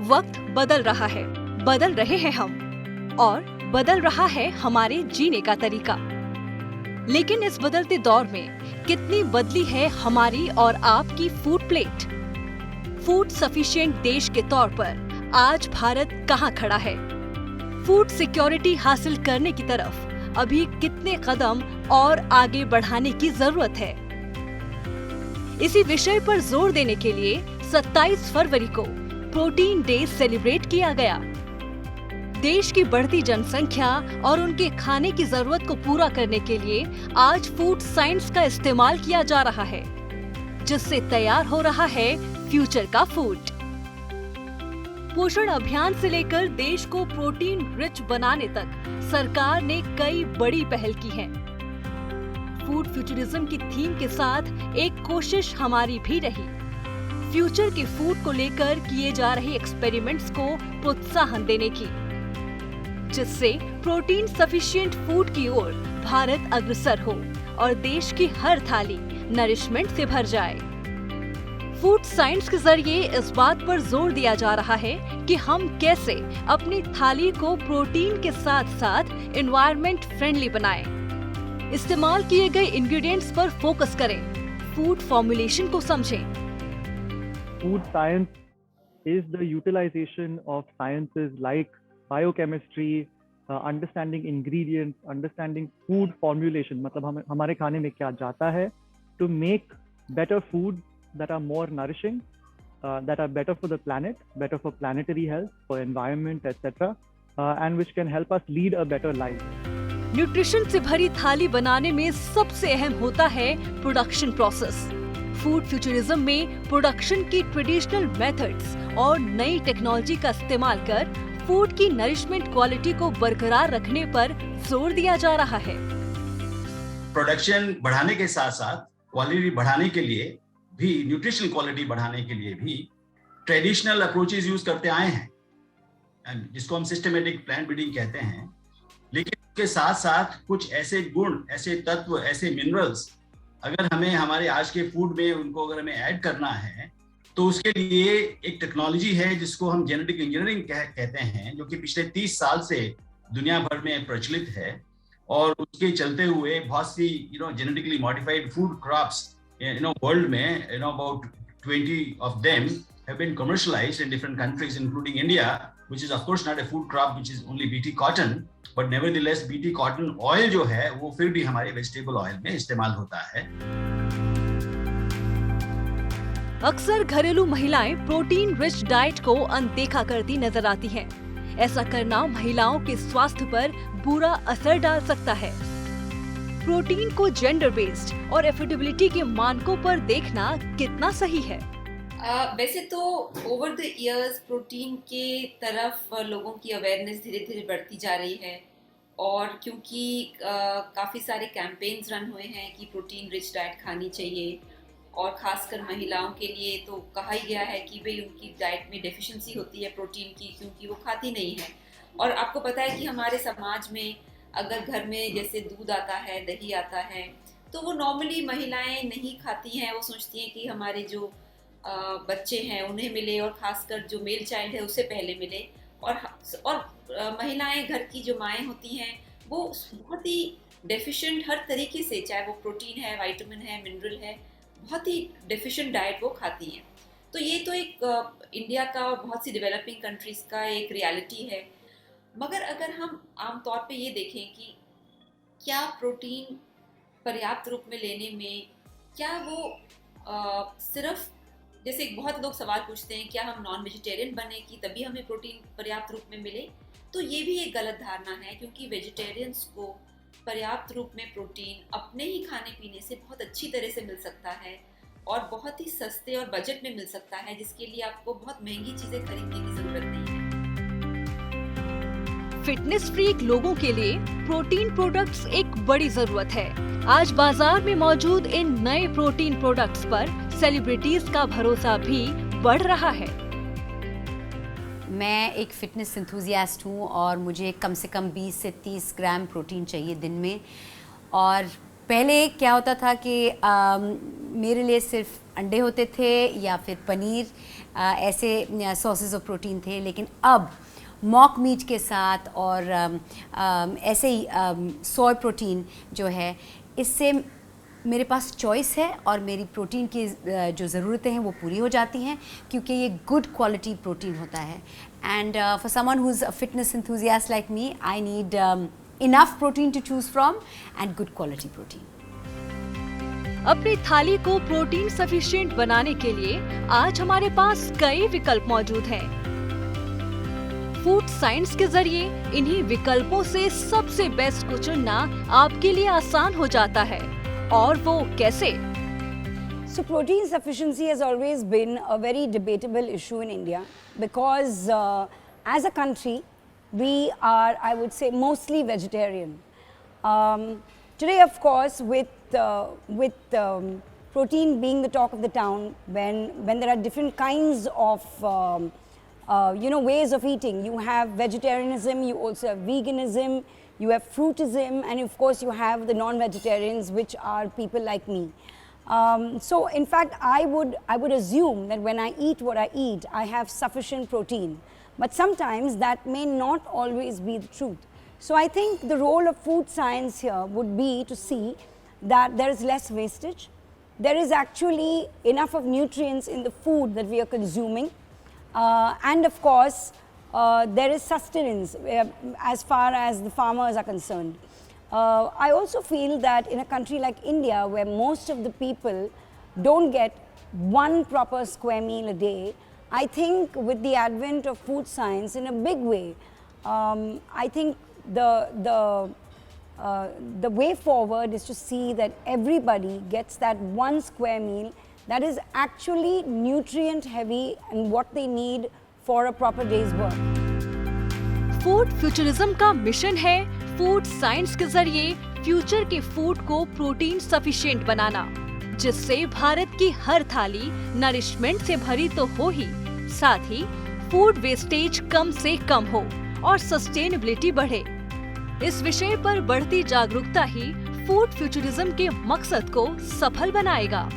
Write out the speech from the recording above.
वक्त बदल रहा है, बदल रहे हैं हम, और बदल रहा है हमारे जीने का तरीका। लेकिन इस बदलते दौर में कितनी बदली है हमारी और आपकी फूड प्लेट? फूड सफिशिएंट देश के तौर पर आज भारत कहाँ खड़ा है? फूड सिक्योरिटी हासिल करने की तरफ अभी कितने कदम और आगे बढ़ाने की जरूरत है? इसी विषय पर जोर देने के लिए 27 फरवरी को प्रोटीन डे सेलिब्रेट किया गया। देश की बढ़ती जनसंख्या और उनके खाने की जरूरत को पूरा करने के लिए आज फूड साइंस का इस्तेमाल किया जा रहा है, जिससे तैयार हो रहा है फ्यूचर का फूड। पोषण अभियान से लेकर देश को प्रोटीन रिच बनाने तक सरकार ने कई बड़ी पहल की है। फूड फ्यूचरिज्म की थीम के साथ एक कोशिश हमारी भी रही, फ्यूचर के फूड को लेकर किए जा रहे एक्सपेरिमेंट्स को प्रोत्साहन देने की, जिससे प्रोटीन सफिशिएंट फूड की ओर भारत अग्रसर हो और देश की हर थाली नरिशमेंट से भर जाए। फूड साइंस के जरिए इस बात पर जोर दिया जा रहा है कि हम कैसे अपनी थाली को प्रोटीन के साथ साथ एनवायरनमेंट फ्रेंडली बनाएं। इस्तेमाल किए गए इंग्रेडिएंट्स पर फोकस करें, फूड फॉर्मुलेशन को समझें। Food science is the utilization of sciences like biochemistry, understanding ingredients, understanding food formulation, मतलब हमारे खाने में क्या जाता है, to make better foods that are more nourishing, that are better for the planet, better for planetary health, for environment, etc., and which can help us lead a better life. Nutrition से भरी थाली बनाने में सबसे अहम होता है production process. Food futurism में प्रोडक्शन की ट्रेडिशनल मेथड्स और नई टेक्नोलॉजी का इस्तेमाल कर फूड की नरिशमेंट क्वालिटी को बरकरार रखने पर जोर दिया जा रहा है। प्रोडक्शन बढ़ाने के साथ साथ क्वालिटी बढ़ाने के लिए भी, न्यूट्रिशनल क्वालिटी बढ़ाने के लिए भी ट्रेडिशनल अप्रोचेस यूज करते आए हैं, जिसको हम सिस्टमेटिक प्लांट ब्रीडिंग कहते हैं। लेकिन उसके साथ साथ कुछ ऐसे गुण, ऐसे तत्व, ऐसे मिनरल्स अगर हमें हमारे आज के फूड में उनको अगर हमें ऐड करना है, तो उसके लिए एक टेक्नोलॉजी है जिसको हम जेनेटिक इंजीनियरिंग कहते हैं, जो कि पिछले 30 साल से दुनिया भर में प्रचलित है। और उसके चलते हुए बहुत सी genetically modified food crops world में about 20 of them have been commercialized in different countries including India, which is of course not a food crop, which is only BT cotton, but nevertheless BT cotton oil जो है वो फिर भी हमारे vegetable oil में इस्तेमाल होता है। अक्सर घरेलू महिलाएं प्रोटीन रिच डाइट को अनदेखा करती नजर आती हैं। ऐसा करना महिलाओं के स्वास्थ्य पर बुरा असर डाल सकता है। प्रोटीन को जेंडर बेस्ड और एफोर्डेबिलिटी के मानकों पर देखना कितना सही है? वैसे तो ओवर द इयर्स प्रोटीन के तरफ लोगों की अवेयरनेस धीरे धीरे बढ़ती जा रही है, और क्योंकि काफ़ी सारे कैंपेन्स रन हुए हैं कि प्रोटीन रिच डाइट खानी चाहिए, और ख़ासकर महिलाओं के लिए तो कहा ही गया है कि भाई उनकी डाइट में डेफिशिएंसी होती है प्रोटीन की, क्योंकि वो खाती नहीं है। और आपको पता है कि हमारे समाज में अगर घर में जैसे दूध आता है, दही आता है, तो वो नॉर्मली महिलाएं नहीं खाती हैं। वो सोचती हैं कि हमारे जो बच्चे हैं उन्हें मिले, और ख़ासकर जो मेल चाइल्ड है उसे पहले मिले। और महिलाएं, घर की जो माएँ होती हैं, वो बहुत ही डेफिशिएंट हर तरीके से, चाहे वो प्रोटीन है, विटामिन है, मिनरल है, बहुत ही डेफिशिएंट डाइट वो खाती हैं। तो ये तो एक इंडिया का और बहुत सी डेवलपिंग कंट्रीज़ का एक रियलिटी है। मगर अगर हम आमतौर पे ये देखें कि क्या प्रोटीन पर्याप्त रूप में लेने में, क्या वो सिर्फ, जैसे बहुत लोग सवाल पूछते हैं क्या हम नॉन वेजिटेरियन बने कि तभी हमें प्रोटीन पर्याप्त रूप में मिले, तो ये भी एक गलत धारणा है, क्योंकि वेजिटेरियंस को पर्याप्त रूप में प्रोटीन अपने ही खाने पीने से बहुत अच्छी तरह से मिल सकता है, और बहुत ही सस्ते और बजट में मिल सकता है, जिसके लिए आपको बहुत महंगी चीज़ें खरीदने की ज़रूरत नहीं है। फिटनेस फ्रीक लोगों के लिए प्रोटीन प्रोडक्ट्स एक बड़ी जरूरत है। आज बाजार में मौजूद इन नए प्रोटीन प्रोडक्ट्स पर सेलिब्रिटीज का भरोसा भी बढ़ रहा है। मैं एक फ़िटनेस एंथुसियास्ट हूँ और मुझे कम से कम 20 से 30 ग्राम प्रोटीन चाहिए दिन में, और पहले क्या होता था कि मेरे लिए सिर्फ अंडे होते थे या फिर पनीर, ऐसे सोर्सेज ऑफ प्रोटीन थे, लेकिन अब मॉक मीट के साथ और ऐसे ही सोय प्रोटीन जो है, इससे मेरे पास चॉइस है और मेरी प्रोटीन की जो ज़रूरतें हैं वो पूरी हो जाती हैं, क्योंकि ये गुड क्वालिटी प्रोटीन होता है. And for someone who is a fitness enthusiast like me, I need enough protein to choose from and good quality protein. अपनी थाली को प्रोटीन सफिशिएंट बनाने के लिए आज हमारे पास कई विकल्प मौजूद हैं. फूड साइंस के जरिए इन्हीं विकल्पों से सबसे बेस्ट को चुनना आपके लिए आसान हो जाता है. और वो कैसे? So protein sufficiency has always been a very debatable issue in India because as a country we are, I would say, mostly vegetarian. Today, of course, with protein being the talk of the town, when there are different kinds of ways of eating. You have vegetarianism, you also have veganism, you have fruitism, and of course you have the non-vegetarians, which are people like me. So in fact, I would assume that when I eat what I eat, I have sufficient protein. But sometimes that may not always be the truth. So I think the role of food science here would be to see that there is less wastage. There is actually enough of nutrients in the food that we are consuming. And of course, there is sustenance as far as the farmers are concerned. I also feel that in a country like India, where most of the people don't get one proper square meal a day, I think with the advent of food science in a big way, I think the way forward is to see that everybody gets that one square meal that is actually nutrient heavy and what they need for a proper day's work. Food futurism का mission है food science के जरिए future के food को protein sufficient बनाना, जिससे भारत की हर थाली nourishment से भरी तो हो ही, साथ ही फूड वेस्टेज कम से कम हो और सस्टेनेबिलिटी बढ़े. इस विषय पर बढ़ती जागरूकता ही फूड फ्यूचरिज्म के मकसद को सफल बनाएगा.